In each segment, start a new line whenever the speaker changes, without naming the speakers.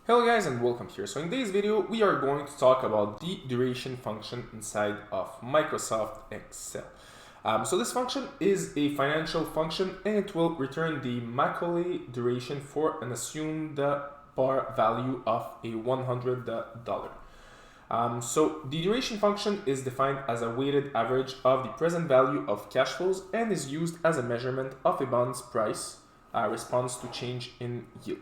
Hello guys and welcome here. So in today's video we are going to talk about the duration function inside of Microsoft Excel. So this function is a financial function and it will return the Macaulay duration for an assumed bar value of a $100. So the duration function is defined as a weighted average of the present value of cash flows and is used as a measurement of a bond's price response to change in yield.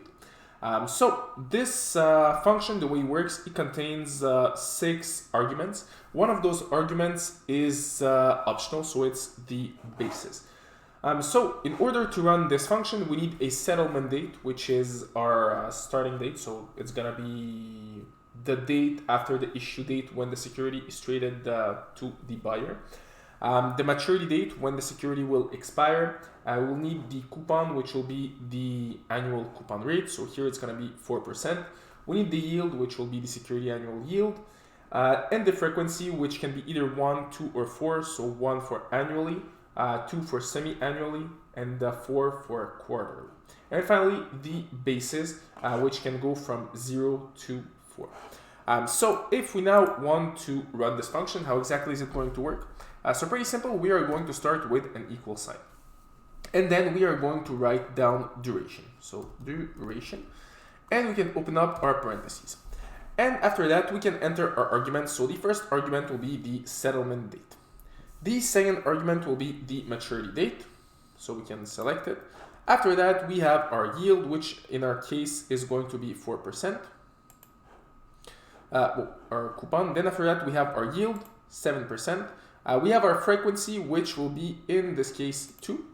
So this function, the way it works, it contains 6 arguments. One of those arguments is optional, so it's the basis. So in order to run this function, we need a settlement date, which is our starting date. So it's gonna be the date after the issue date when the security is traded to the buyer. The maturity date when the security will expire. We'll need the coupon, which will be the annual coupon rate. So here it's going to be 4%. We need the yield, which will be the security annual yield. And the frequency, which can be either 1, 2, or 4. So 1 for annually, 2 for semi-annually, and 4 for quarterly. And finally, the basis, which can go from 0 to 4. So if we now want to run this function, how exactly is it going to work? So pretty simple, we are going to start with an equal sign. And then we are going to write down duration. So duration. And we can open up our parentheses. And after that, we can enter our arguments. So the first argument will be the settlement date. The second argument will be the maturity date. So we can select it. After that, we have our yield, which in our case is going to be 4%. Our coupon. Then after that, we have our yield, 7%. We have our frequency, which will be, in this case, 2.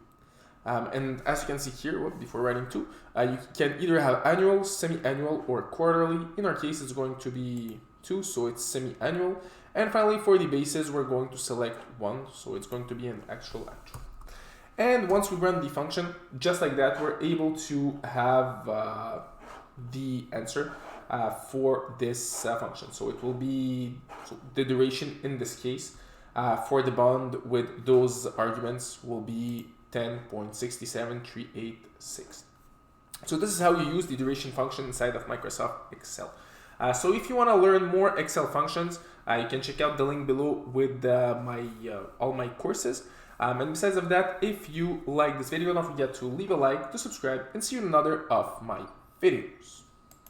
And as you can see here, before writing 2, you can either have annual, semi-annual, or quarterly. In our case, it's going to be 2, so it's semi-annual. And finally, for the basis, we're going to select 1, so it's going to be an actual. And once we run the function, just like that, we're able to have the answer for this function. So it will be the duration in this case. For the bond with those arguments will be 10.67386. So this is how you use the duration function inside of Microsoft Excel. So if you want to learn more Excel functions, you can check out the link below with all my courses. And besides of that, if you like this video, don't forget to leave a like, to subscribe, and see you in another of my videos.